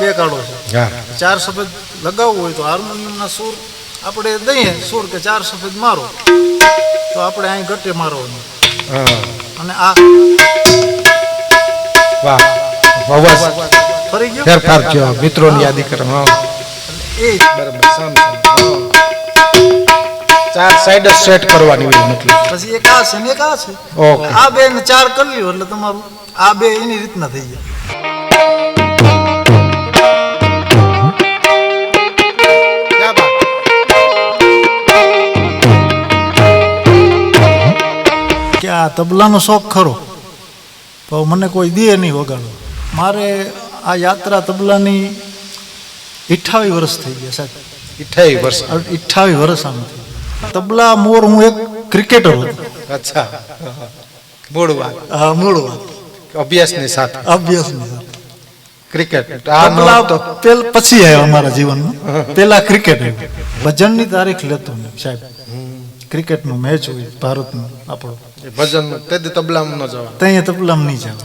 બે કાળો છે, ચાર સફેદ લગાવવું હોય તો હાર્મોનિયમના સૂર આપણે દઈએ સૂર કે ચાર સફેદ મારો તો આપણે અહીં ગટ્ટે મારવાનું અને આ વાહ અવાજ ફરી ગયો ફેરફાર થયો મિત્રોની યાદી કરો એ બરાબર સામ ચાર સાઈડ સેટ કરવાની હોય મતલબ પછી એક આ છે ને એક આ છે ઓકે આ બે ને ચાર કરી લ્યો એટલે તમારું આ બે એની રીતના થઈ જાય કે આ તબલાનો શોખ ખરો તો મને કોઈ દે નહીં વગાડો મારે આ યાત્રા તબલાની 28 વર્ષ થઈ ગયા સાહેબ 28 વર્ષ 28 વર્ષ આમાંથી તબલા મોર હું એક ક્રિકેટર હતો અચ્છા મૂળ વાત હા મૂળ વાત અભ્યાસની સાથે અભ્યાસની સાથે ક્રિકેટ તબલા તો પછી આવ્યો અમારા જીવનમાં પેલા ક્રિકેટ આવ્યું ભજનની તારીખ લેતો ને સાહેબ ક્રિકેટનું મેચ હોય ભારતનું આપણો ભજન તે તબલામાં ન જવા ત્યાં તબલામાં નહીં જાવ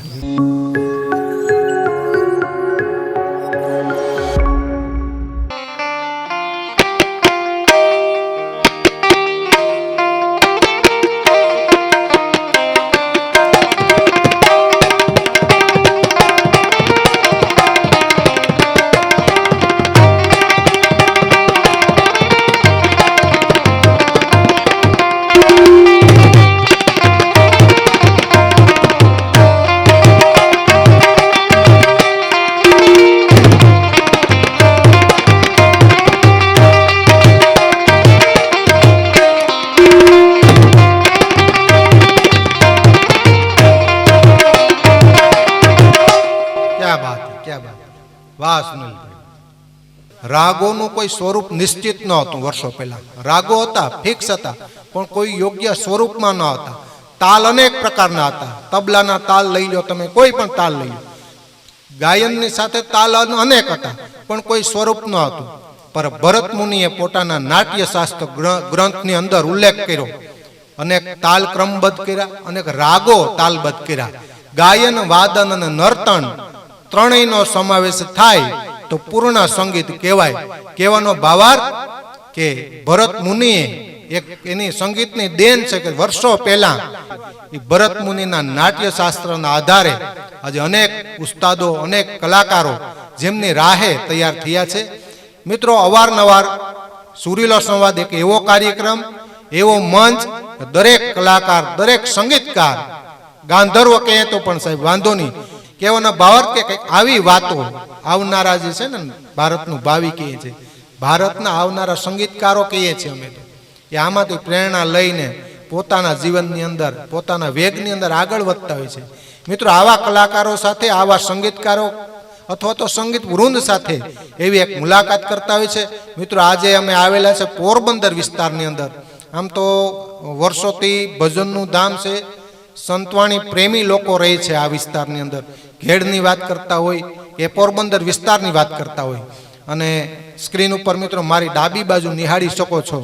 રાગોનું કોઈ સ્વરૂપ નિશ્ચિત ન હતું વર્ષો પહેલા રાગો હતા ફિક્સ હતા પણ કોઈ યોગ્ય સ્વરૂપમાં ન હતા તાલ અનેક પ્રકારના હતા તબલાના તાલ લઈ લો તમે કોઈ પણ તાલ લઈ લો ગાયનની સાથે તાલ અનેક હતા પણ કોઈ સ્વરૂપ ન હતું પર ભરત મુનિએ પોતાના નાટ્ય શાસ્ત્ર ગ્રંથની અંદર ઉલ્લેખ કર્યો અનેક તાલ ક્રમબદ્ધ કર્યા અનેક રાગો તાલબદ્ધ કર્યા ગાયન વાદન અને નર્તન ત્રણેયનો સમાવેશ થાય તો પૂર્ણ સંગીત કહેવાય કહેવાનો ભાવાર્થ કે ભરત મુનિએ એક એની સંગીતની દેન છે કે વર્ષો પહેલા એ ભરત મુનિના નાટ્ય શાસ્ત્રના આધારે આજે અનેક ઉસ્તાદો અનેક કલાકારો જેમની રાહે તૈયાર થયા છે મિત્રો અવારનવાર સુરીલો સંવાદ એક એવો કાર્યક્રમ એવો મંચ દરેક કલાકાર દરેક સંગીતકાર ગાંધર્વ કહે તો પણ સાહેબ વાંધો નહીં કહેવાનો ભાવાર્થ કે કંઈક આવી વાતો આવનારા જે છે ને ભારતનું ભાવિ કહે છે ભારતના આવનારા સંગીતકારો કહીએ છીએ અમે તો એ આમાંથી પ્રેરણા લઈને પોતાના જીવનની અંદર પોતાના વેગની અંદર આગળ વધતા હોય છે મિત્રો આવા કલાકારો સાથે આવા સંગીતકારો અથવા તો સંગીત વૃંદ સાથે એવી એક મુલાકાત કરતા હોય છે મિત્રો આજે અમે આવેલા છે પોરબંદર વિસ્તારની અંદર આમ તો વર્ષોથી ભજનનું ધામ છે સંતવાણી પ્રેમી લોકો રહે છે આ વિસ્તારની અંદર ઘેડની વાત કરતા હોય કે પોરબંદર વિસ્તારની વાત કરતા હોય અને સ્ક્રીન ઉપર મિત્રો મારી ડાબી બાજુ નિહાળી શકો છો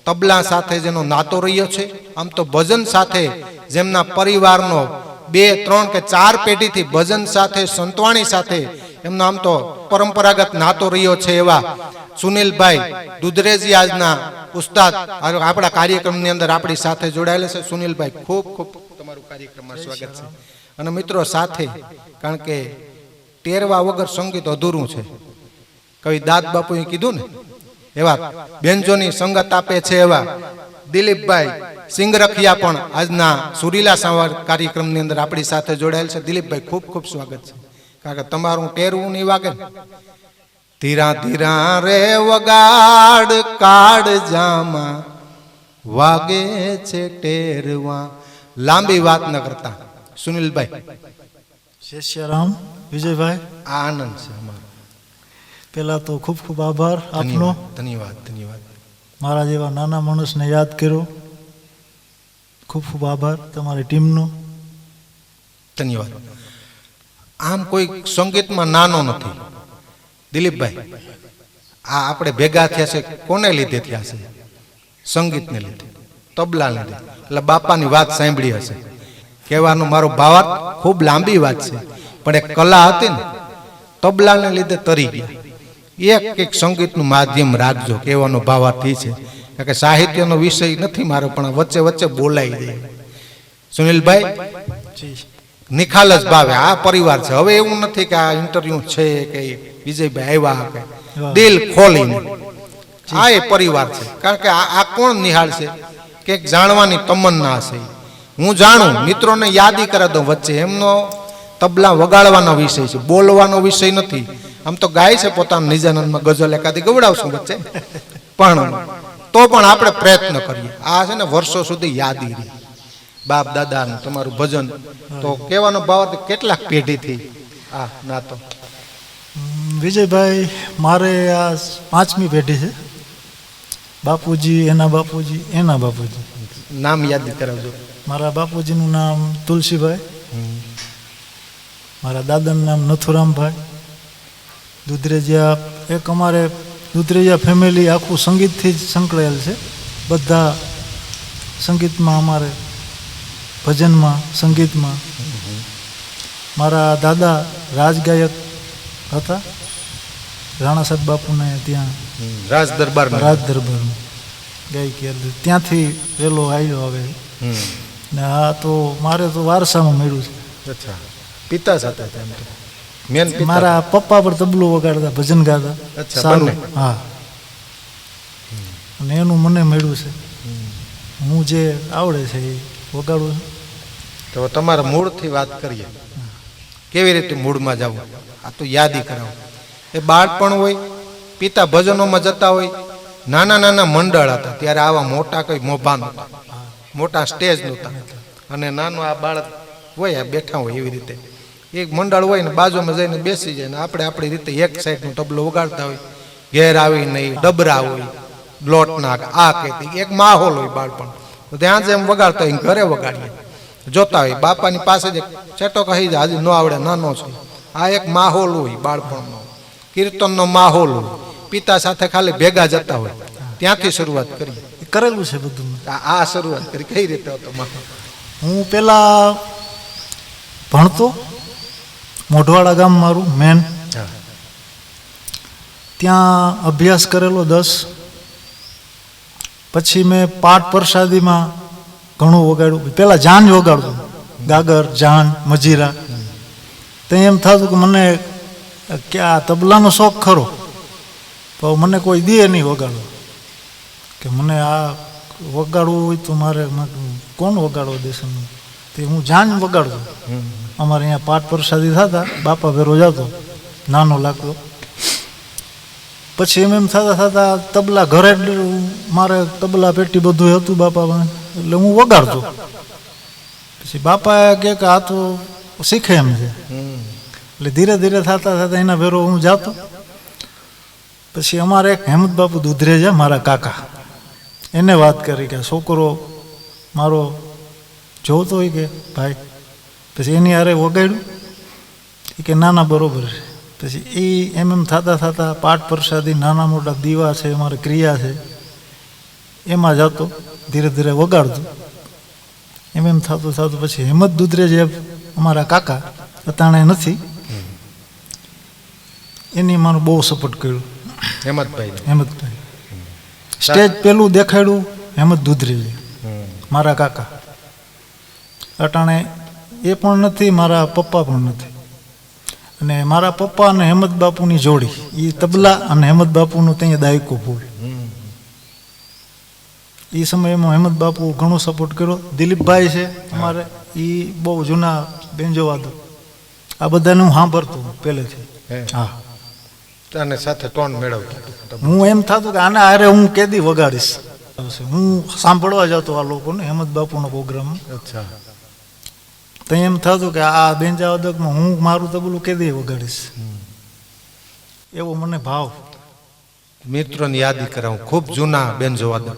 તબલા સાથે જેનો નાતો રહ્યો છે આમ તો ભજન સાથે જેમના પરિવારનો 2, 3 કે 4 પેઢીથી ભજન સાથે સંતવાણી સાથે એમનો આમ તો પરંપરાગત નાતો રહ્યો છે એવા સુનિલભાઈ દુધરેજી આજના ઉસ્તાદ આપણા કાર્યક્રમની અંદર આપણી સાથે જોડાયેલા છે સુનિલભાઈ ખૂબ ખૂબ તમારું કાર્યક્રમમાં સ્વાગત છે અને મિત્રો સાથે કારણ કે ટેરવા વગર સંગીત અધૂરું છે કવિ દાદ બાપુએ કીધું ને એવા બેનજોની સંગત આપે છે એવા દિલીપભાઈ સિંગરખિયા પણ આજના સુરીલા સંવાદ કાર્યક્રમની અંદર આપણી સાથે જોડાયેલ છે દિલીપભાઈ ખૂબ ખૂબ સ્વાગત છે કારણ કે તમારું ટેરવું નહીં વાગે ધીરા ધીરા રે વગાડ કાડ જામાં વાગે છે ટેરવા લાંબી વાત ન કરતા સુનિલભાઈ શેષ્યારામ વિજયભાઈ આ આનંદ છે અમારો પહેલા તો ખૂબ ખૂબ આભાર આપનો ધન્યવાદ ધન્યવાદ મારા જેવા નાના માણસને યાદ કર્યો ખૂબ ખૂબ આભાર તમારી ટીમનો ધન્યવાદ આમ કોઈ સંગીતમાં નાનો નથી દિલીપભાઈ આ આપણે ભેગા થયા છે કોને લીધે થયા છે સંગીતને લીધે તબલા લીધે એટલે બાપાની વાત સાંભળી હશે કહેવાનો મારો ભાવાર્થ ખૂબ લાંબી વાત છે પણ એક કલા હતી ને તબલાને લીધે તરી ગયા. એક સંગીતનું માધ્યમ રાખજો, કહેવાનો ભાવાર્થ એ છે. કારણ કે સાહિત્યનો વિષય નથી મારો, પણ વચ્ચે વચ્ચે બોલાઈ જાય. સુનિલભાઈ, નિખાલસ ભાવે આ પરિવાર છે. હવે એવું નથી કે આ ઇન્ટરવ્યુ છે કે વિજયભાઈ આવ્યા કે દિલ ખોલીને, આ એ પરિવાર છે. કારણ કે આ કોણ નિહાળશે કે જાણવાની તમન્ના છે. હું જાણું, મિત્રોને યાદી કરા દઉં વચ્ચે, એમનો તબલા વગાડવાનો વિષય છે, બોલવાનો વિષય નથી. આમ તો ગાય છે પોતાના નિજાનંદમાં ગઝલ એકાદી ગવડાવશું વચ્ચે, પણ તો પણ આપણે પ્રયત્ન કરીએ. આ છે ને વર્ષો સુધી યાદી રહી, બાપ દાદાનું તમારું ભજન. તો કહેવાનો ભાવ કેટલાક પેઢીથી આ નાતો? વિજયભાઈ, મારે આ 5મી પેઢી છે. બાપુજી, એના બાપુજી, એના બાપુજી. નામ યાદ કરાવજો. મારા બાપુજીનું નામ તુલસીભાઈ, મારા દાદાનું નામ નથુરામભાઈ. દુધરેજિયા, એક અમારે દુધરેજિયા ફેમિલી આખું સંગીતથી જ સંકળાયેલ છે. બધા સંગીતમાં, અમારે ભજનમાં, સંગીતમાં. મારા દાદા રાજગાયક હતા, રાણા સાહેબ બાપુને ત્યાં રાજ દરબારમાં ગાયકી હતી. ત્યાંથી વેલો આવ્યો હવે. ને આ તો મારે તો વારસામાં મળ્યું છે. અચ્છા, પિતા સાથે મેન મારા પપ્પા પર તબલું વગાડતા, ભજન ગાતા. અચ્છા, સારું. હા, અને એનું મને મળ્યું છે. હું જે આવડે છે એ વગાડું છું. તો તમારા મૂળથી વાત કરીએ, કેવી રીતે મૂળમાં જવું? આ તો યાદી કરાવો. એ બાળપણ હોય, પિતા ભજનોમાં જતા હોય, નાના નાના મંડળ હતા ત્યારે આવા મોટા કઈ મોભા નહોતા, મોટા સ્ટેજ નહોતા. અને નાનો આ બાળક હોય, આ બેઠા હોય, એવી રીતે એક મંડળ હોય ને બાજુમાં જઈને બેસી જાય ને આપણે આપણી રીતે એક સાઈડનો તબલો વગાડતા હોય. ઘેર આવીને ડબરા હોય, લોટના, આ કહેતી એક માહોલ હોય બાળપણ. ત્યાં જેમ વગાડતા હોય ઘરે વગાડીએ, જોતા હોય. બાપાની પાસે જ છેટો કહી જાય, હજી ન આવડે, નાનો છે. આ એક માહોલ હોય બાળપણનો, કીર્તનનો માહોલ હોય. પિતા સાથે ખાલી ભેગા જતા હોય, ત્યાંથી શરૂઆત કરી. કરેલું છે બધું. આ શરૂઆત કરી કઈ રીતે હતો? હું પેલા ભણતો, મોઢવાડા ગામ મારું મેન, ત્યાં અભ્યાસ કરેલો 10. પછી મેં પાઠ પ્રસાદીમાં ઘણું વગાડ્યું. પેલા જાન વગાડતું, ગાગર, જાન, મજીરા. તો એમ થતું કે મને કે આ તબલાનો શોખ ખરો, તો મને કોઈ દે નહીં વગાડવા. કે મને આ વગાડવું હોય તો મારે કોણ વગાડવા દેશે? તે હું જાન વગાડતો. અમારે અહીંયા પાઠ પ્રસાદી થતા, બાપા ભેરો જતો, નાનો લાગતો. પછી એમ થતા થતા તબલા ઘરે, મારે તબલા પેટી બધું હતું બાપા, એટલે હું વગાડતો. પછી બાપા કહે કે આ તો શીખે એમ છે. એટલે ધીરે ધીરે થતા થતા એના ભેરો હું જાતો. પછી અમારે એક હેમંત બાપુ દુધરેજા, મારા કાકા, એને વાત કરી કે છોકરો મારો જોતો હોય કે ભાઈ. પછી એની હારે વગાડ્યું કે નાના બરોબર છે. પછી એ એમ થતા થતા પાઠ પ્રસાદી, નાના મોટા દીવા છે, અમારે ક્રિયા છે, એમાં જતો, ધીરે ધીરે વગાડતો. એમ થતું થતું પછી હેમંત દુધરેજા, અમારા કાકા અતાણે નથી, એની મારું બહુ સપોર્ટ કર્યું. હેમંતભાઈ સ્ટેજ પેલું દેખાડ્યું હેમંત દુધરેજા, મારા કાકા. અટાણે એ પણ નથી, મારા પપ્પા પણ નથી. અને મારા પપ્પા અને હેમંત બાપુની જોડી, એ તબલા અને હેમંત બાપુનું ત્યાં દાયકો ફૂલ. એ સમયમાં હેમંત બાપુ ઘણો સપોર્ટ કર્યો. દિલીપભાઈ છે અમારે, એ બહુ જૂના બેન્જોવાદક. આ બધાને હું સાંભળતો પહેલેથી. હા, અને સાથે ટોન મેળવતો. હું એમ થતું કે આને હારે હું કેદી વગાડીશ. હું સાંભળવા જતો આ લોકોને, હેમંત બાપુનો પ્રોગ્રામ. અચ્છા. તો એમ થતું કે આ બેન્જાવાદકમાં હું મારું તબલું કેદી વગાડીશ, એવો મને ભાવ. મિત્રોની યાદી કરાવું, ખૂબ જૂના બેન્જોવાદક.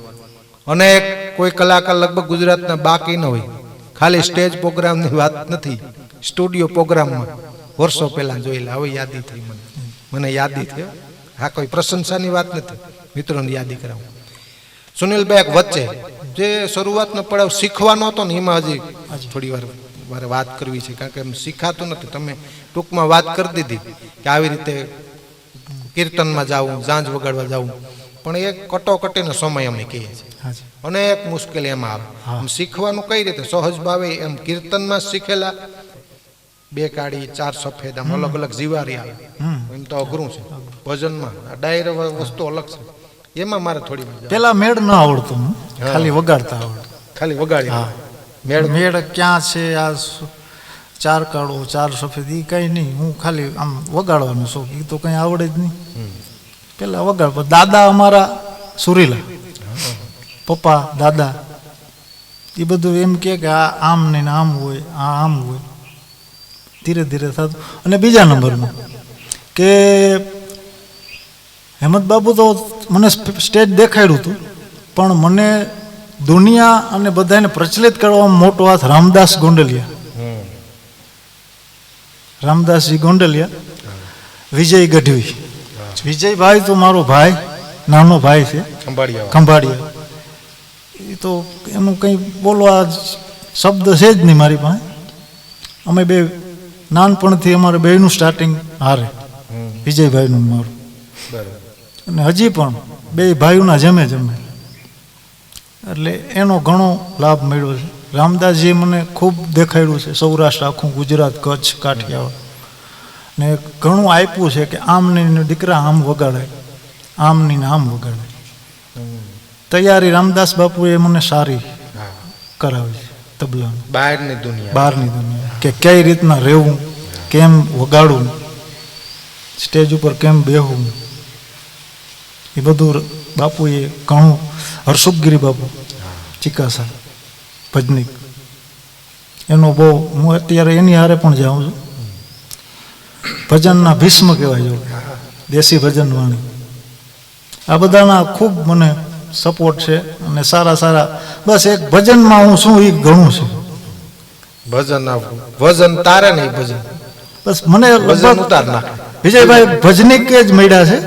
અને કોઈ કલાકાર લગભગ ગુજરાતના બાકી ન હોય. ખાલી સ્ટેજ પ્રોગ્રામની વાત નથી, સ્ટુડિયો પ્રોગ્રામમાં વર્ષો પહેલા જોયેલા. હવે યાદી થઈ મને યાદી થઈ. હા, કોઈ પ્રશંસાની વાત નથી, મિત્રોની યાદી કરાવું. સુનિલભાઈ, એક વચ્ચે જે શરૂઆતનો પડાવ શીખવાનો હતો ને, એમાં હજી થોડી વાર મારે વાત કરવી છે, કારણ કે એમ શીખાતું નથી. તમે ટૂંકમાં વાત કરી દીધી કે આવી રીતે કીર્તનમાં જાવું, ઝાંઝ વગાડવા જાવું, પણ એ કટોકટીનો સમય અમે કહીએ છીએ. હાજી અનેક મુશ્કેલી એમાં આવે. આમ શીખવાનું કઈ રીતે સહજ ભાવે એમ કીર્તનમાં શીખેલા 2 કાળી 4 સફેદ આમ અલગ અલગ જીવારી આવે એમ તો અઘરું છે. ભજનમાં આ ડાયર વસ્તુ અલગ છે, એમાં મારે થોડી વાર પેલા મેળ ન આવડતો, ખાલી વગાડતા આવડતું. ખાલી વગાડી હા મેળ મેળ ક્યાં છે, આ 4 કાળો 4 સફેદ એ કઈ નહીં, હું ખાલી આમ વગાડવાનો શોખ, એ તો કઈ આવડે જ નહીં. પેલા વગાડ દાદા અમારા સુરીલા, પપ્પા દાદા એ બધું એમ કે આ આમ ને આમ હોય, આ આમ હોય. ધીરે ધીરે થતું. અને બીજા નંબરમાં કે હેમંત બાબુ તો મને સ્ટેજ દેખાડ્યું હતું, પણ મને દુનિયા અને બધાને પ્રચલિત કરવામાં મોટો હાથ રામદાસ ગોંડલિયા, રામદાસજી ગોંડલિયા, વિજય ગઢવી. વિજયભાઈ તો મારો ભાઈ, નાનો ભાઈ છે, ખંભાળિયા. એ તો એનું કંઈ બોલવા શબ્દ છે જ નહીં મારી પાસે. અમે બે નાનપણથી અમારે બેનું સ્ટાર્ટિંગ હારે, વિજયભાઈનું મારું. અને હજી પણ બે ભાઈઓના જમે જમે, એટલે એનો ઘણો લાભ મળ્યો છે. રામદાસજીએ મને ખૂબ દેખાડ્યું છે, સૌરાષ્ટ્ર આખું, ગુજરાત, કચ્છ, કાઠિયાવાડ, ને ઘણું આપ્યું છે કે આમની દીકરા આમ વગાડાય, આમની ને આમ વગાડાય. તૈયારી રામદાસ બાપુએ મને સારી કરાવી છે તબલાની, બહારની દુનિયા, કે કઈ રીતના રહેવું, કેમ વગાડવું, સ્ટેજ ઉપર કેમ બેહવું, એ બધું બાપુએ ઘણું. હર્ષુપગીરી બાપુ ચિકાસા ભજનિક, એનો બહુ, હું અત્યારે એની હારે પણ જાઉં છું. ભજનના ભીષ્મ કહેવાય જો, દેશી ભજન વાણી. આ બધાના ખૂબ મને સપોર્ટ છે, અને સારા સારા. બસ એક ભજનમાં હું શું એ ઘણું છે. ભજન તારે નહીં, ભજન બસ મને વિજયભાઈ ભજનિક જ મળ્યા છે,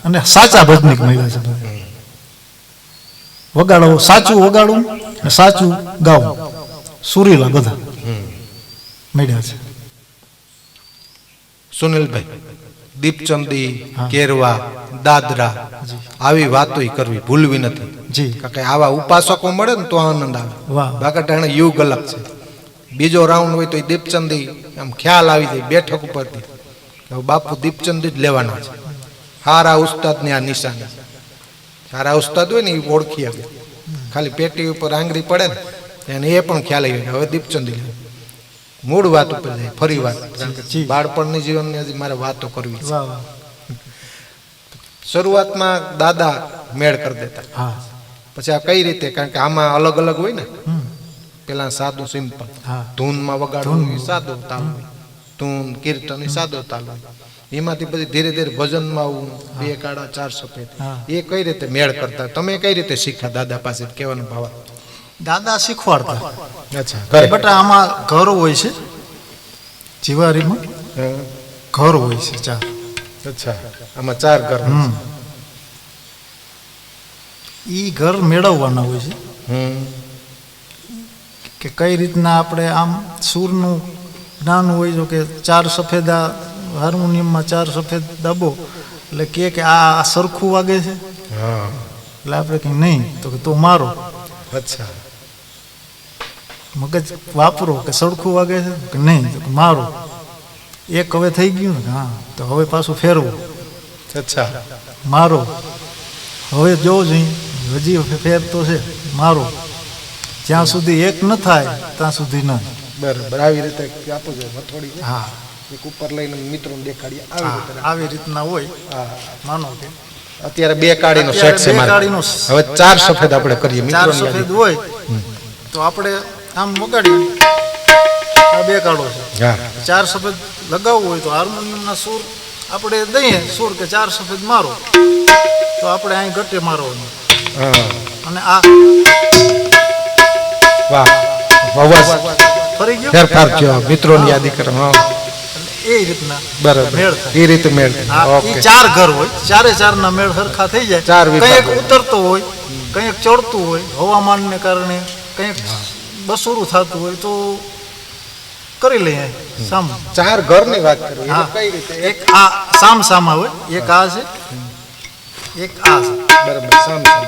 અને સાચા ભજનિક મળ્યા છે. વગાડો, સાચું વગાડવું ને સાચું ગાવું, સુરીલા બધા મળ્યા છે. સુનિલભાઈ, દીપચંદી, કેરવા, દાદરા, આવી વાતો કરવી ભૂલવી નથી. જી, કારણ કે આવા ઉપાસકો મળે ને તો આનંદ આવે. બાકી ટાણે યુગ અલગ છે. બીજો રાઉન્ડ હોય તો એ દીપચંદી આમ ખ્યાલ આવી જાય બેઠક ઉપરથી, બાપુ દીપચંદી જ લેવાના છે. સારા ઉસ્તાદની આ નિશાની. સારા ઉસ્તાદ હોય ને એ ઓળખી આવે, ખાલી પેટી ઉપર આંગળી પડે ને એને એ પણ ખ્યાલ આવી જાય હવે દીપચંદી લે. મૂળ વાત ઉપર જાય ફરી વાત, બાળપણની જીવનની હજી મારે વાતો કરવી છે. શરૂઆતમાં દાદા મેળ કરી દેતા, પછી આ કઈ રીતે, કારણ કે આમાં અલગ અલગ હોય ને. પેલા સાદું સિમ્પલ, ધૂનમાં વગાડવું સાદો તાલ હોય, ધૂન કીર્તન સાદો તાલ હોય. એમાંથી પછી ધીરે ધીરે ભજનમાં આવું, 2 કાળા 4 સફેદ, એ કઈ રીતે મેળ કરતા, તમે કઈ રીતે શીખ્યા દાદા પાસે, કહેવાનો ભાવ? દાદા શીખવાડતા. અચ્છા, બેટા આમાં ઘર હોય છે, જીવારીમાં ઘર હોય છે 4. અચ્છા, આમાં 4 ઘર. ઈ ઘર મેળવવાના હોય છે, કે કઈ રીતના આપણે આમ સૂરનું જ્ઞાન હોય છે, કે 4 સફેદા હાર્મોનિયમમાં 4 સફેદ દાબો, એટલે કે આ સરખું વાગે છે, એટલે આપણે કંઈ નહીં તો કે તું મારો. અચ્છા, મગજ વાપરો કે સરખું વાગે છે કે નહીં તો કે મારો. એક હવે થઈ ગયું ને, હા, તો હવે પાછું ફેરવું. અચ્છા, મારો. હવે જોવું જોઈએ, હજી ફેર તો છે, મારો. જ્યાં સુધી એક ન થાય ત્યાં સુધી ન. બરાબર, આવી રીતે આપો છો થોડી. હા, એક ઉપર લઈને મિત્રોને દેખાડીએ, આવી રીતના હોય. માનો કે અત્યારે 2 કાળીનો સેટ છે મારે, હવે 4 સફેદ આપણે કરીએ. 4 સફેદ હોય તો આપણે આમ વગાડીએ, આ 2 કાળો છે. 4 સફેદ લગાવવું હોય તો હાર્મોનિયમના સૂર આપણે દઈએ, સૂર કે 4 સફેદ મારો, તો આપણે અહીં ગટ્ટે મારવાનું. અને આ વાહ, અવાજ ફરી ગયો, ફેરફાર થયો, મિત્રોની યાદી કરો. એ રીતના બરાબર, મેળ એ રીતે મેળ. એ 4 ઘર હોય, 4 ના મેળ સરખા થઈ જાય. કંઈક ઉતરતો હોય, કંઈક ચડતું હોય, હવામાનને કારણે કંઈક બસુરું થતું હોય, તો કરી લઈએ સામ. 4 ઘરની વાત કરો એટલે હા. કઈ રીતે એક આ સામ સામા હોય, એક આ છે, એક આ છે. બરાબર સામ સામ.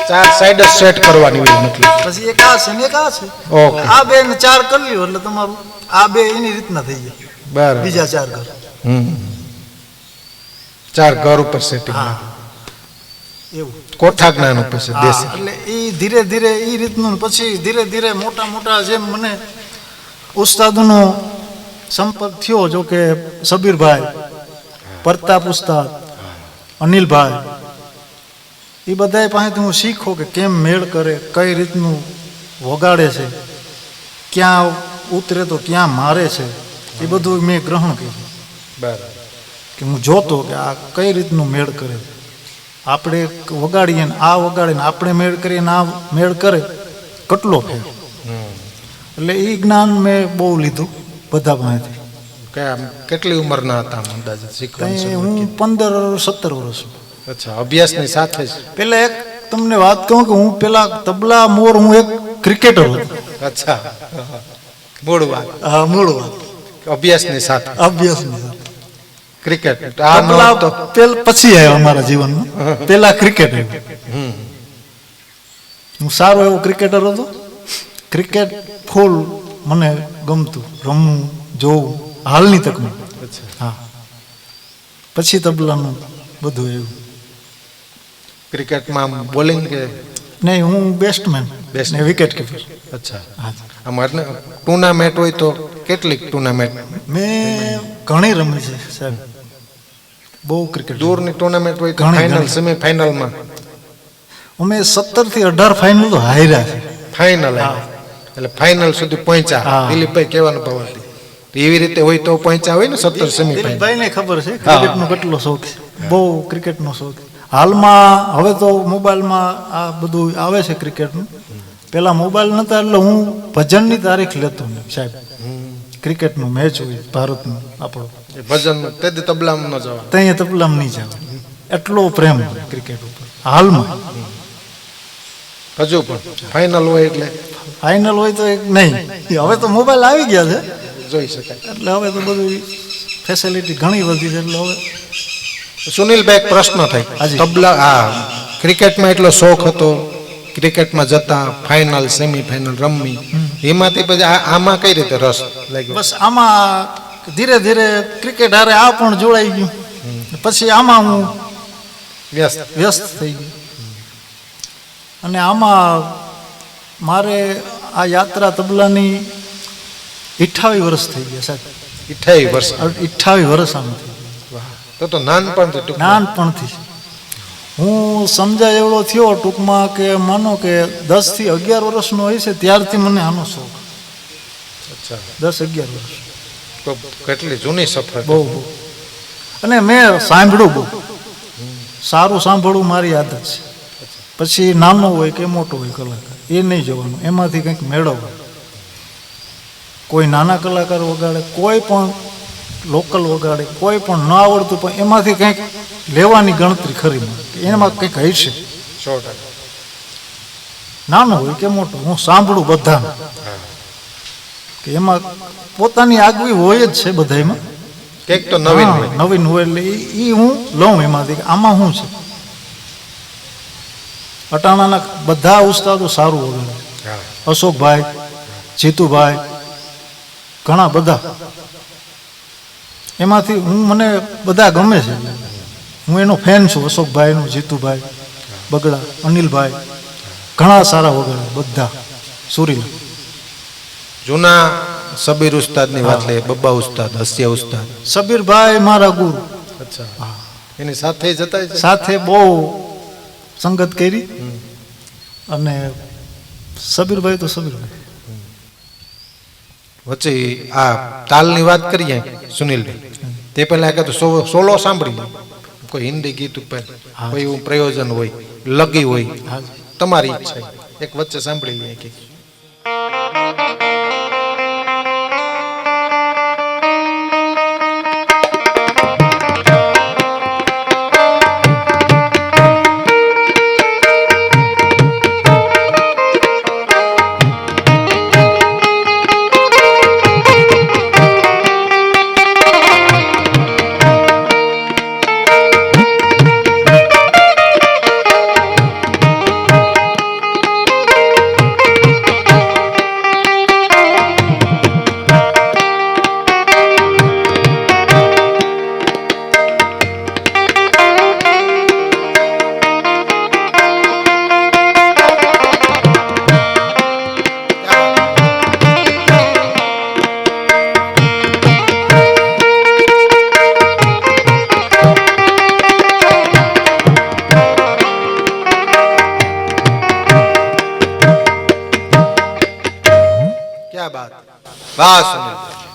ચાર સાઈડ જ સેટ કરવાની હોય મતલબ. પછી એક આ છે ને એક આ છે. ઓકે. આ બે ને 4 કરી લ્યો એટલે તમારું આ બે એની રીતના થઈ જાય. બરાબર. બીજા 4 ઘર. 4 ઘર ઉપર સેટિંગ. હા એવું. કોઠા જ્ઞાન ઉપર છે હા, દેશી. એટલે એ ધીરે ધીરે એ રીતનું પછી ધીરે ધીરે મોટા મોટા જેમ મને ઉસ્તાદનો સંપર્ક થયો, જો કે સબીરભાઈ, પ્રતાપ ઉસ્તાદ, અનિલભાઈ, એ બધા પાસેથી હું શીખો કે કેમ મેળ કરે, કઈ રીતનું વગાડે છે, ક્યાં ઉતરે તો ક્યાં મારે છે, એ બધું મેં ગ્રહણ કર્યું. બરાબર. કે હું જોતો કે આ કઈ રીતનું મેળ કરે. આપણે વગાડીએ ને આ વગાડીને આપણે મેળ કરીએ ને આ મેળ કરે, કેટલો ફેર. એટલે એ જ્ઞાન મેં બહુ લીધું બધા પાસેથી. કેટલી ઉંમરના હતા આમ અંદાજે શીખવાનું કંઈ શરૂ હું કર્યું? 15-17 વર્ષ. અચ્છા, અભ્યાસની સાથે જ. પેલા એક તમને વાત કહું કે હું પેલા તબલા મોર હું એક ક્રિકેટર હતો. અચ્છા, મૂળ વાત. હા, મૂળ વાત. અભ્યાસની સાથે અભ્યાસની સાથે. ક્રિકેટ. આ ન તબલા તો પછી આવ્યો અમારા જીવનમાં. પેલા ક્રિકેટ આવ્યું. હું સારો એવો ક્રિકેટર હતો. ક્રિકેટ ફૂલ મને ગમતું, રમવું, જોવું હાલની તકમાં. અચ્છા. હા, પછી તબલાનું બધું એવું. ક્રિકેટમાં બોલિંગ કે નહીં, હું બેસ્ટમેન Best. ને વિકેટ કીપર. અચ્છા. હા, આમાં ટુર્નામેન્ટ હોય તો કેટલીક ટુર્નામેન્ટ? મેં ઘણી રમી છે સાહેબ, બહુ ક્રિકેટ. દૂરની ટુર્નામેન્ટ હોય તો ઘણી, ફાઇનલ ઘણી. સેમીફાઇનલમાં અમે 17 થી 18 ફાઇનલ તો હાર્યા છે. ફાઇનલ હા. એટલે ફાઇનલ સુધી પહોંચ્યા. હા. દિલીપભાઈ કહેવાનું ભાવાથી તો એવી રીતે હોય તો પહોંચ્યા હોય ને 17 સેમીફાઇનલ. દિલીપભાઈને ખબર છે ક્રિકેટનો કેટલો શોખ છે, બહુ ક્રિકેટનો શોખ. હાલમાં હવે તો મોબાઈલમાં આ બધું આવે છે ક્રિકેટનું. પેલા મોબાઈલ નતા એટલે હું ભજનની તારીખ લેતો ને સાહેબ. ક્રિકેટનું મેચ હોય ભારતનું આપણો, એ ભજન તે દી તબલામાં ન જવાનું. ત્યાં તબલામાં નહીં જાવ, એટલો પ્રેમ હોય ક્રિકેટ ઉપર હાલમાં. હજુ પણ ફાઇનલ હોય એટલે ફાઇનલ હોય તો નહીં, હવે તો મોબાઈલ આવી ગયા છે જોઈ શકાય. એટલે હવે તો બધું ફેસિલિટી ઘણી વધી છે. એટલે હવે સુનિલભાઈ એક પ્રશ્ન થાય. હાજી. તબલા આ ક્રિકેટમાં એટલો શોખ હતો, ક્રિકેટમાં જતા ફાઇનલ સેમીફાઇનલ રમવી, એમાંથી પછી આમાં કઈ રીતે રસ લાગ્યો? બસ આમાં ધીરે ધીરે ક્રિકેટ હારે આ પણ જોડાઈ ગયું. પછી આમાં હું વ્યસ્ત. વ્યસ્ત થઈ ગયો. અને આમાં મારે આ યાત્રા તબલાની 28 વર્ષ થઈ ગયા સાહેબ. 28 વર્ષ. 28 વર્ષ આમ થઈ તો નાનપણથી ગયા. નાનપણથી હું સમજાય એવડો થયો ટૂંકમાં કે માનો કે 10 થી 11 વર્ષનો હોય છે ત્યારથી મને આનો શોખ. અચ્છા, 10-11 વર્ષ. તો કેટલી જૂની સફર. બહુ બહુ. અને મેં સાંભળ્યું બહુ સારું સાંભળવું મારી આદત છે. પછી નાનો હોય કે મોટો હોય કલાકાર એ નહીં જોવાનું, એમાંથી કંઈક મેળવવું. કોઈ નાના કલાકાર વગાડે, કોઈ પણ લોકલ વગાડે, કોઈ પણ ન આવડતું પણ એમાંથી કંઈક લેવાની ગણતરી ખરી મને. એમાં કંઈક હશે, 100%. નાનો હોય કે મોટો. હું સાંભળું બધાને કે એમાં પોતાની આગવી હોય જ છે બધામાં. કંઈક તો નવીન હા, હોય. નવીન હોય એટલે એ હું લઉં એમાંથી કે આમાં શું છે. અટાણાના બધા ઉસ્તાદો સારું વગાડે. હા. અશોકભાઈ, જીતુભાઈ, ઘણા બધા. એમાંથી મને બધા ગમે છે. હું એનો ફેન છું. અશોકભાઈનો, જીતુભાઈ, બગડા, અનિલભાઈ, ઘણા સારા વગાડે બધા. સુરીલા જૂના સબીર ઉસ્તાદની વાત લઈએ, બબ્બા ઉસ્તાદ, હસ્યા ઉસ્તાદ. સબીરભાઈ મારા ગુરુ. અચ્છા, એની સાથે જતા છે. સાથે બહુ સંગત કરી. અને સબીરભાઈ તો સબીરભાઈ. વચ્ચે આ તાલની વાત કરીએ સુનિલભાઈ, તે પહેલા કે સોલો સાંભળી લો. કોઈ હિન્દી ગીત ઉપર કોઈ એવું પ્રયોજન હોય, લગી હોય, તમારી ઈચ્છા એક વચ્ચે સાંભળી લઈએ કે વાહ સુનિલભાઈ.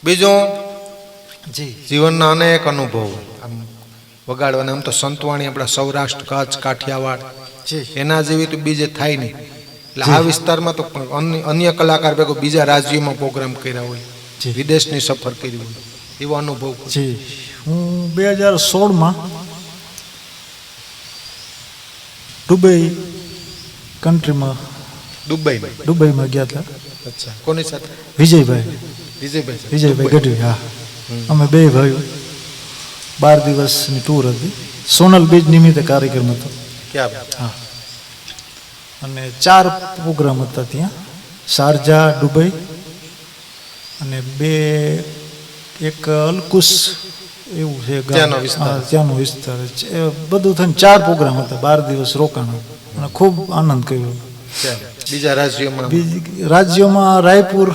બીજું જી જીવનના અનેક અનુભવો આમ વગાડવાના. આમ તો સંતવાણી આપણા સૌરાષ્ટ્ર કચ્છ કાઠિયાવાડ જી એના જેવી તો બીજે થાય નહીં. એટલે આ વિસ્તારમાં તો અન્ય કલાકાર ભેગો બીજા રાજ્યોમાં પ્રોગ્રામ કર્યા હોય, જી. વિદેશની સફર કરી હોય, એવો અનુભવ. જી હું 2016માં દુબઈ કન્ટ્રીમાં દુબઈમાં ગયા હતા. અચ્છા, કોની સાથે? વિજયભાઈ વિજયભાઈ. ગઢવી. હા, અમે બે ભાઈઓ 12 દિવસની ટૂર હતી. સોનલ બીજ નિમિત્તે કાર્યક્રમ હતો. ક્યાં વાત. હા, અને 4 પ્રોગ્રામ હતા ત્યાં, શારજા, દુબઈ અને એક અલકુસ એવું છે ગામ. ત્યાંનો વિસ્તાર. હા, ત્યાંનો વિસ્તાર એ બધું થઈને 4 પ્રોગ્રામ હતા. 12 દિવસ રોકાણ અને ખૂબ આનંદ કર્યો. બીજા રાજ્યોમાં? રાજ્યોમાં રાયપુર,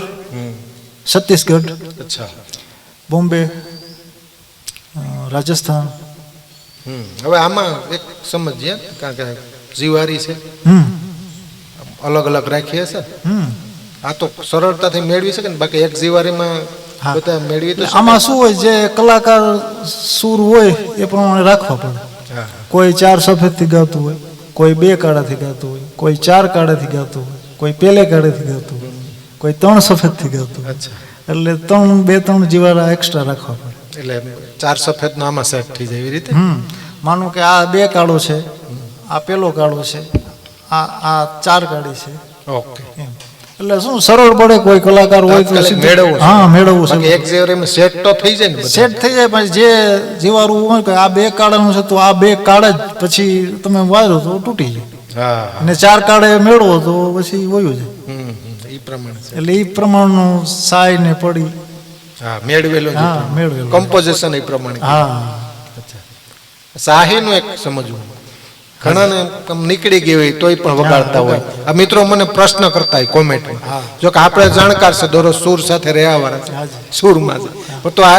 છત્તીસગઢ, અચ્છા, બોમ્બે, રાજસ્થાન. હવે આમાં એક સમજીએ, કારણ કે જીવારી છે, હમ અલગ અલગ રાખીએ છે. હમ આ તો સરળતાથી મેળવી શકે ને, બાકી એક જીવારીમાં હા. બધા મેળવી તો શકે. આમાં શું હોય, જે કલાકાર સૂર હોય એ પ્રમાણે રાખવા પડે. હા. કોઈ 4 સફેદથી ગાતું હોય, કોઈ 2 કાળાથી ગાતું હોય, કોઈ 4 કાળાથી ગાતું હોય, કોઈ પેલે કાળેથી ગાતું હોય, કોઈ 3 સફેદથી ગાતું હોય. અચ્છા, એટલે 2-3 જીવારા એક્સ્ટ્રા રાખવા પડે. એટલે 4 સફેદ નો આમાં સેટ થઈ જાય એવી રીતે. માનો કે આ 2 કાળો છે, આ પેલો કાળો છે, આ 4 કાળી છે, ઓકે. એમ. એટલે શું સરળ પડે, કોઈ કલાકાર હોય તો તાત્કાલિક સીધું- મેળવવું છે. હા, મેળવવું બાકી છે. એક જીવારીમાં સેટ તો થઈ જાય ને બધા. સેટ થઈ જાય. પછી જે જીવારું હોય કે આ 2 કાળાનું છે તો આ 2 કાળા જ પછી તમે વાળો તો તૂટી જાય, હા, અને 4 કાળે મેળવો તો પછી વયું જાય. એ પ્રમાણે છે. એટલે એ પ્રમાણનું સાય ને પડી. હા, મેળવેલો જ. હા, મેળવેલું. કમ્પોઝિશન એ પ્રમાણે. હા, શાહીનું એક સમજવું. ઘણાને નીકળી ગઈ હોય તોય પણ વગાડતા હોય. આ મિત્રો મને પ્રશ્ન કરતા હોય કોમેન્ટમાં, જો કે આપણે જાણકાર છે, દરરોજ સૂર સાથે રહ્યા વાળા સૂરમાં છે, પણ તો આ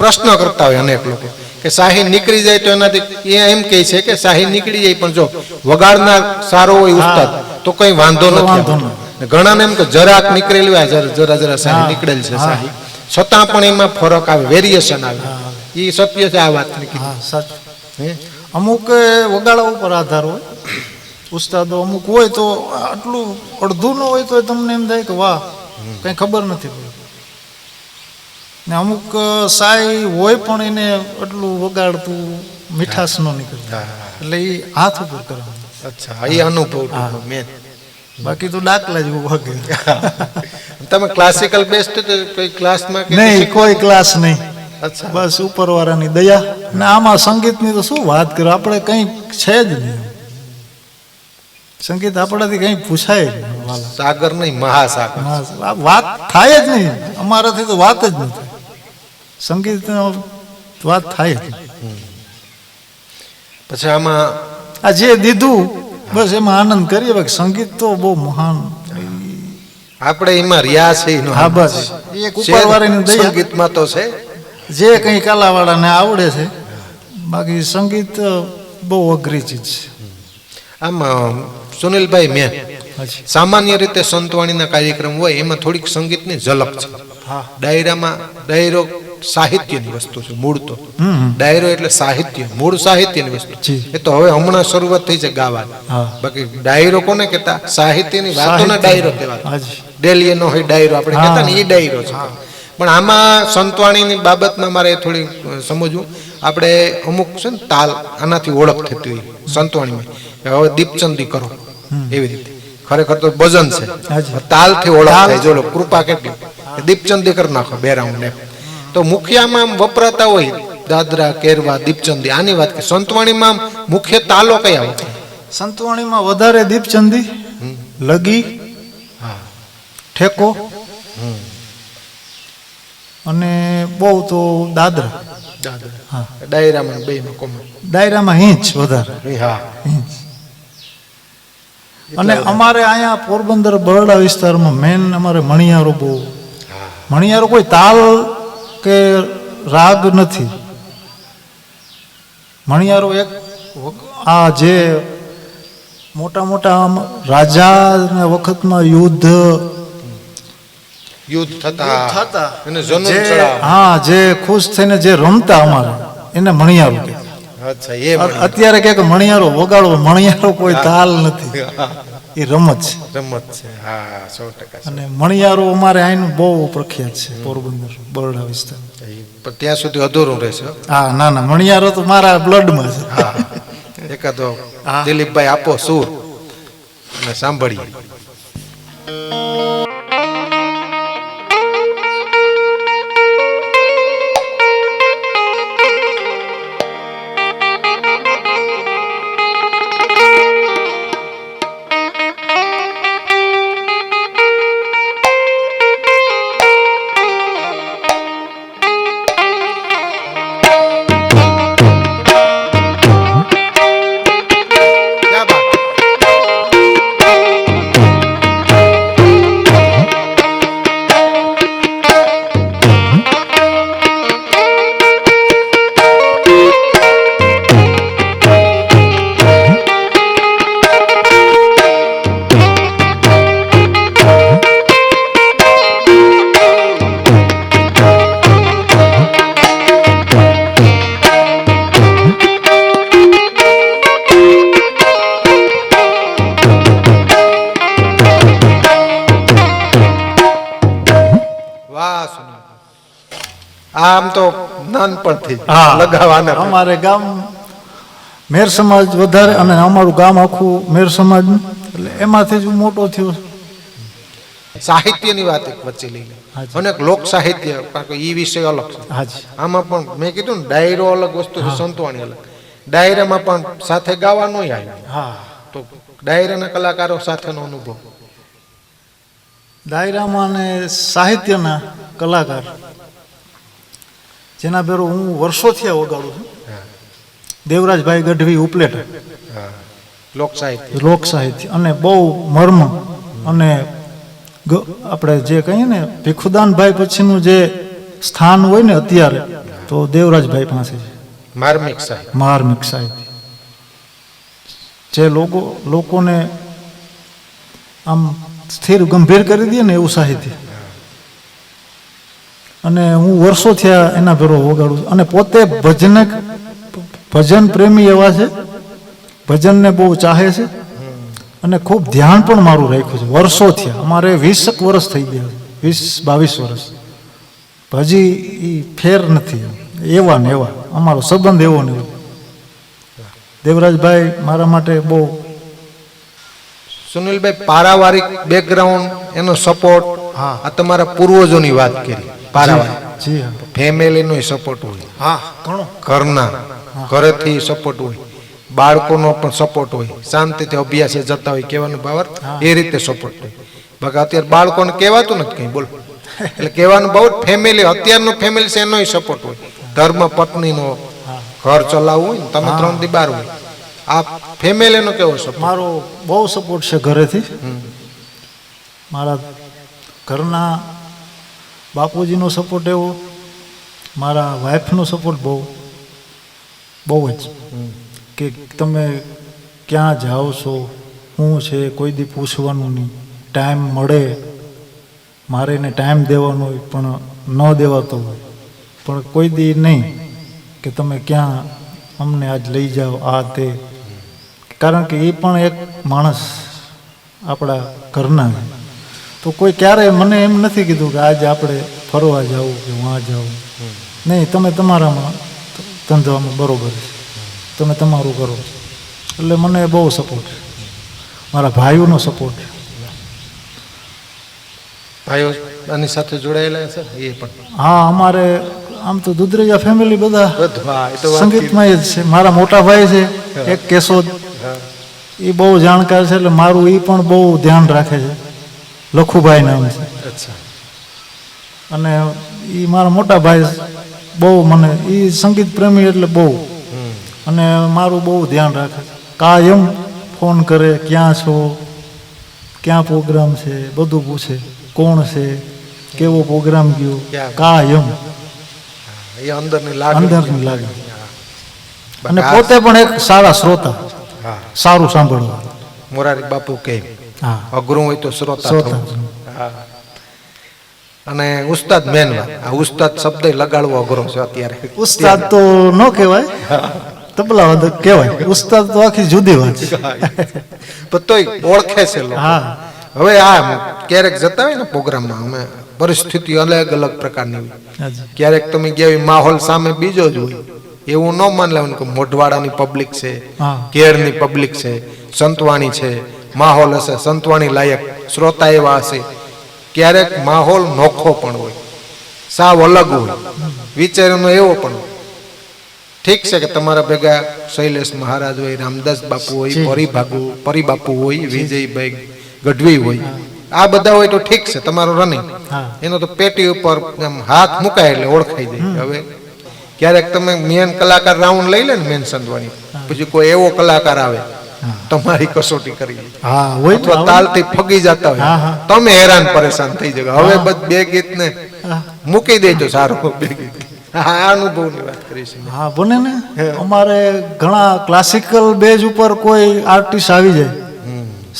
પ્રશ્ન કરતા હોય અનેક લોકો કે શાહી નીકળી જાય તો એનાથી એ એમ કહે છે કે શાહી નીકળી જાય પણ જો વગાડનાર સારો હોય ઉસ્તાદ તો કઈ વાંધો વાંધો નથી. ઘણાને એમ કે જરાક નીકળેલી હોય, જરા શાહી નીકળેલ છે શાહી, છતાં પણ એમાં ફરક આવે, વેરિએશન આવે. એ સત્ય છે આ વાત. હા, સાચું. અમુક વગાડવા ઉપર આધાર હોય. ઉસ્તાદો અમુક હોય તો આટલું અડધું ન હોય તો તમને એમ થાય કે વાહ, કઈ ખબર નથી પડતી. ને અમુક સાઈ હોય પણ એને એટલું વગાડતું મીઠાશ ન નીકળતું, એટલે એ હાથ ઉપર કરવાનું. અચ્છા, એ અનુભવ મેન. બાકી તો દાખલા જેવું વાગે. તમે ક્લાસિકલ બેસ્ટ કોઈ ક્લાસમાં કે નહીં, કોઈ ક્લાસ નહીં. અચ્છા, બસ ઉપરવાળાની દયા. ને આમાં સંગીતની તો શું વાત કરો, આપણે કંઈ છે જ નહીં. સંગીત આપણાથી કંઈ પૂછાય જ નહીં વાલા. સાગર નહીં, મહાસાગર. આ વાત થાય જ નહીં, અમારાથી તો વાત જ નથી. સંગીત વાત થાય જ નહીં. પછી આમાં આ જે દીધું બસ એમાં આનંદ કરીએ. બાકી સંગીત તો બહુ મહાન. આપણે એમાં રહ્યા છે એનો. હા, બસ એક ઉપરવાળાની દયા. સંગીતમાં તો છે જે કંઈ કલાવાળાને આવડે છે, બાકી સંગીત બહુ અઘરી ચીજ છે. આમ સુનિલભાઈ, મેં હાજી. સામાન્ય રીતે સંતવાણીના કાર્યક્રમ હોય એમાં થોડીક સંગીતની ઝલક છે. હા. ડાયરો સાહિત્યની વસ્તુ છે. મૂળ તો ડાયરો એટલે સાહિત્ય, મૂળ સાહિત્યની વસ્તુ. જી. એ તો હવે હમણાં શરૂઆત થઈ છે ગાવાની. હા. બાકી ડાયરો કોને કહેતા? સાહિત્યની વાતોને ડાયરો કહેવાય. હાજી. ડેલી નો હોય ડાયરો આપણે કહેતા ને, એ ડાયરો છે. પણ આમાં સંતવાણીની બાબતમાં મારે થોડી સમજવું. આપણે અમુક છે ને તાલ, આનાથી ઓળખ થતી હોય સંતવાણીમાં. હવે દીપચંદી કરો એવી રીતે, ખરેખર તો ભજન છે, તાલથી ઓળખ થાય. જો કૃપા કેટલી, દીપચંદી કરી નાખો 2 રાઉન્ડ. તો મુખ્યમાં વપરાતા હોય દાદરા, કેરવા, દીપચંદી, આની વાત કે સંતવાણીમાં મુખ્ય તાલો કયા હોય? સંતવાણીમાં વધારે દીપચંદી, લગી, ઠેકો અને બહુ તો દાદરા. હા. ડાયરામાં બેયમાં કોમન. ડાયરામાં હિંચ વધારે. હા. હિંચ. અને અમારે અહીંયા પોરબંદર બરડા વિસ્તારમાં મેન અમારે મણિયારો બહુ. મણિયારો કોઈ તાલ કે રાગ નથી. મણિયારો એક આ જે મોટા મોટા રાજાના વખતમાં યુદ્ધ યુદ્ધ થતા થતા એને જનન જે ચડાવવા. હા જે ખુશ થઈને જે રમતા અમારે એને મણિયારો કહે. અચ્છા એ મણિયારો. અત્યારે કે મણિયારો વગાડવો, મણિયારો કોઈ તાલ નથી, એ રમત છે. રમત છે. હા 100%. અને મણિયારો અમારે અહીંનું બહુ પ્રખ્યાત છે, પોરબંદર બરોડા વિસ્તાર. પણ ત્યાં સુધી અધૂરું રહેશે હો. હા ના ના, મણિયારો તો મારા બ્લડમાં છે. હા એકાદો હા. દિલીપભાઈ આપો સૂર અને સાંભળીએ. ક્યાં બાત? વાહ સુનિલ. આમ તો નાનપણથી હા લગાવવાના. અમારે ગામ મેર સમાજ વધારે, અને અમારું ગામ આખું મેર સમાજ, એટલે એમાંથી જ હું મોટો થયો. સાહિત્યની વાત એક વચ્ચે લઈ લે. હાજી. અને લોક સાહિત્ય કારણ કે ઈ વિષય અલગ છે. હાજી આમાં પણ મેં કીધું ને ડાયરો અલગ વસ્તુ છે, સંતવાણી અલગ. ડાયરામાં પણ સાથે ગાવાનું આવ્યું. હા, તો ડાયરાના કલાકારો સાથેનો અનુભવ. ડાયરામાં અને સાહિત્યના કલાકાર જેના ભેરો હું વર્ષોથી આ વગાડું છું, હા દેવરાજભાઈ ગઢવી ઉપલેટા, હા લોક સાહિત્ય. લોક સાહિત્ય, અને બહુ મર્મ, અને આપણે જે કહીએ ને ભીખુદાનભાઈ પછીનું જે સ્થાન હોય ને અત્યારે, તો દેવરાજભાઈ પાસે છે. માર્મિક સાહિત્ય. માર્મિક સાહિત્ય જે લોકોને આમ સ્થિર ગંભીર કરી દે ને એવું સાહિત્ય. અને હું વર્ષોથી એના ભેરો વગાડું છું, અને પોતે ભજન પ્રેમી એવા છે, ભજનને બહુ ચાહે છે, અને ખૂબ ધ્યાન પણ મારું રાખ્યું છે વર્ષોથી. અમારે 20 વર્ષ થઈ ગયા, 20-22 વર્ષ, હજી એ ફેર નથી. એવા ને એવા અમારો સંબંધ એવો ને એવો. દેવરાજભાઈ મારા માટે બહુ. સુનિલભાઈ પારિવારિક બેકગ્રાઉન્ડ, એનો સપોર્ટ. હા. આ તમારા પૂર્વજોની વાત કરી. પારિવારિક જી હા. ફેમિલીનો સપોર્ટ હોય, હા ઘણો. ઘરના ઘરેથી સપોર્ટ હોય, બાળકોનો પણ સપોર્ટ હોય, શાંતિથી અભ્યાસે જતા હોય, કહેવાનું ભાવ એ રીતે સપોર્ટ હોય. બાકી અત્યારે બાળકોને કહેવાતું નથી કંઈ, બોલો. એટલે કહેવાનું બહુ ફેમિલી, અત્યારનું ફેમિલી છે એનો સપોર્ટ હોય, ધર્મ પત્નીનો, ઘર ચલાવવું હોય ને, તમે 3 દી 12 હોય. આ ફેમિલીનો કેવો સપોર્ટ? મારો બહુ સપોર્ટ છે ઘરેથી. મારા ઘરના બાપુજીનો સપોર્ટ એવો, મારા વાઈફનો સપોર્ટ બહુ જ, કે તમે ક્યાં જાઓ છો, શું છે, કોઈ દી પૂછવાનું નહીં. ટાઈમ મળે મારે એને ટાઈમ દેવાનો હોય, પણ ન દેવાતો હોય, પણ કોઈ દી નહીં કે તમે ક્યાં અમને આજ લઈ જાઓ આ તે. કારણ કે એ પણ એક માણસ આપણા ઘરના છે. તો કોઈ ક્યારેય મને એમ નથી કીધું કે આજે આપણે ફરવા જવું કે વहाँ જવું. નહીં, તમે તમારામાં ધંધામાં બરોબર છે, તમે તમારું કરો. એટલે મને બહુ સપોર્ટ છે. મારા ભાઈઓનો સપોર્ટ. ભાઈઓ આની સાથે જોડાયેલા છે એ પણ? હા, અમારે આમ તો દુધરેજા ફેમિલી બધા બધા એ તો વાત સંગીતમાં જ છે. મારા મોટા ભાઈ છે એક કેશોદ, એ બહુ જાણકાર છે, એટલે મારું એ પણ બહુ ધ્યાન રાખે છે. લખુભાઈ નામ છે. અચ્છા. અને એ મારા મોટા ભાઈ બહુ મને, એ સંગીત પ્રેમી એટલે બહુ, અને મારું બહુ ધ્યાન રાખે છે. કાયમ ફોન કરે, ક્યાં છો, ક્યાં પ્રોગ્રામ છે, બધું પૂછે, કોણ છે, કેવો પ્રોગ્રામ ગયો, કાયમ એ અંદરની લાગણી. અંદરની લાગણી. અને પોતે પણ એક સારા શ્રોતા, હા, સારું સાંભળવા. મોરારી બાપુ કે હા, અઘરું હોય તો શ્રોતા શ્રોતા. થવું. હા. અને ઉસ્તાદ મેન વાત, આ ઉસ્તાદ શબ્દ લગાડવો અઘરો છે અત્યારે. ઉસ્તાદ તો ન કહેવાય, તબલા વાદક કહેવાય. ઉસ્તાદ તો આખી જુદી વાત છે. પણ તોય ઓળખે છે લોકો. હા હવે આ ક્યારેક જતા હોય ને પ્રોગ્રામમાં, અમે પરિસ્થિતિ અલગ અલગ પ્રકારની હોય. હાજી. ક્યારેક તમે ગયા હોય માહોલ સામે બીજો જ હોય, એવું ન માન લેવાનું કે મોઢવાડાની પબ્લિક છે, હા. કેળની પબ્લિક છે, સંતવાણી છે, માહોલ હશે સંતવાણી લાયક, શ્રોતા એવા હશે. ક્યારેક માહોલ નોખો પણ હોય, સાવ અલગ હોય, વિચારનો એવો પણ હોય. ઠીક છે કે તમારા ભેગા શૈલેષ મહારાજ હોય, રામદાસ બાપુ હોય, પરિબાપુ હોય, વિજયભાઈ ગઢવી હોય, આ બધા હોય તો ઠીક છે, તમારો રનિંગ. હા. એનો તો પેટી ઉપર આમ હાથ મુકાય એટલે ઓળખાઈ જાય. હવે ક્યારેક તમે મેન કલાકાર રાઉન્ડ લઈ લે ને મેન સંતવાણી, પછી કોઈ એવો કલાકાર આવે તમારી કસોટી કરી લે. હા હોય તો અથવા તાલથી ફગી જતા હોય, હા, હા. તમે હેરાન પરેશાન થઈ જાવ. હવે બસ બે ગીત ને હા. મૂકી દેજો, સારું બે ગીત. આ અનુભવની વાત કરી છે. હા બને ને. અમારે ઘણા ક્લાસિકલ બેઝ ઉપર કોઈ આર્ટિસ્ટ આવી જાય,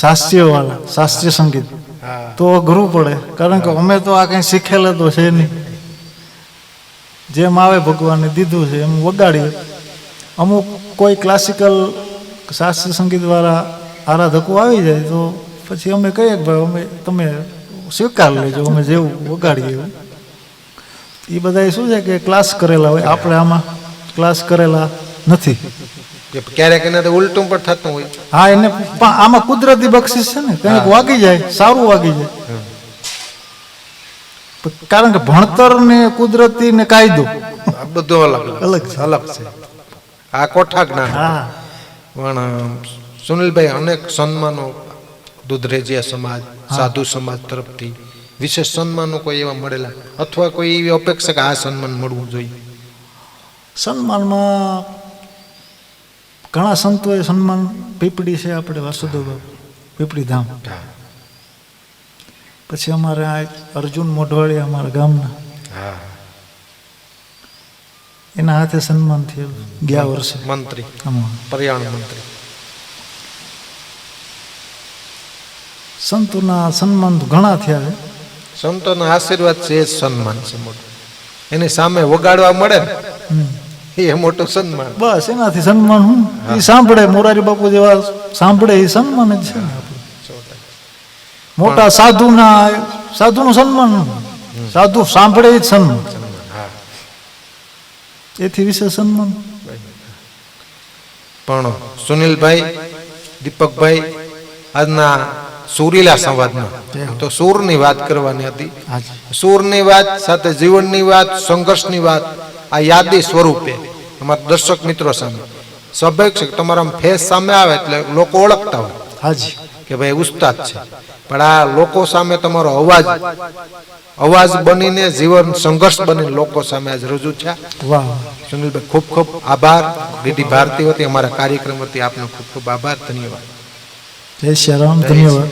શાસ્ત્રીય વાળા, શાસ્ત્રીય સંગીત, હા. તો અઘરું પડે. કારણ કે અમે તો આ કંઈ શીખેલા તો છે નહીં. જેમ આવે ભગવાને દીધું છે એમ વગાડીએ. અમુક કોઈ ક્લાસિકલ શાસ્ત્રીય સંગીત વાળા આરાધકો આવી જાય તો પછી અમે કહીએ કે ભાઈ અમે તમે સ્વીકાર લેજો, અમે જેવું વગાડીએ એવું. એ બધા શું છે કે ક્લાસ કરેલા હોય, આપણે આમાં ક્લાસ કરેલા નથી. કે ક્યારેક એને તો ઉલટું પણ થતું હોય. હા એને પણ આમાં કુદરતી બક્ષિસ છે ને, કંઈક વાગી જાય, સારું વાગી જાય. કારણ કે ભણતર ને કુદરતી ને કાયદો આ બધું અલગ છે. અલગ છે. આ કોઠા જ્ઞાન. હા પણ સુનિલભાઈ અનેક સન્માનો દુધરેજિયા સમાજ, સાધુ સમાજ તરફથી વિશેષ સન્માનો કોઈ એવા મળેલા, અથવા કોઈ એવી અપેક્ષા કે આ સન્માન મળવું જોઈએ? સન્માનમાં ઘણા સંતોએ સન્માન, પીપળી છે આપણે વાસુદેવ બાપુ, પીપળી ધામ. પછી અમારે આ અર્જુન મોઢવાડી અમારા ગામના, એના હાથે સન્માન થયેલું ગયા વર્ષે. મંત્રી, આમાં પર્યાવરણ મંત્રી. સંતોના સન્માન તો ઘણા થયા છે. સંતોના આશીર્વાદ છે એ જ સન્માન છે મોટું. એની સામે વગાડવા મળે ને એ મોટું સન્માન. બસ એનાથી સન્માન હું એ સાંભળે, મોરારી બાપુ જેવા સાંભળે એ સન્માન જ છે ને આપણું. મોટા સાધુનું સન્માન, સાધુ સાંભળે એ જ સન્માન, એથી વિશે સન્માન. પણ સુનિલભાઈ, દીપકભાઈ, આજના સુરીલા સંવાદમાં તો સૂરની વાત કરવાની હતી. સૂરની વાત સાથે જીવનની વાત, સંઘર્ષની વાત, આ યાદી સ્વરૂપે અમારા દર્શક મિત્રો સામે સ્વાભાવિક છે કે તમારા ફેસ સામે આવે એટલે લોકો ઓળખતા હોય હાજી કે ભાઈ ઉસ્તાદ છે. પણ આ લોકો સામે તમારો અવાજ બનીને, જીવન સંઘર્ષ બનીને લોકો સામે આજ રજૂ છે. વાહ સુનિલભાઈ ખૂબ ખૂબ આભાર. ડીડી ભારતી વતી અમારા કાર્યક્રમ વતી આપનો ખૂબ ખૂબ આભાર, ધન્યવાદ. જય શ્રી રામ, ધન્યવાદ.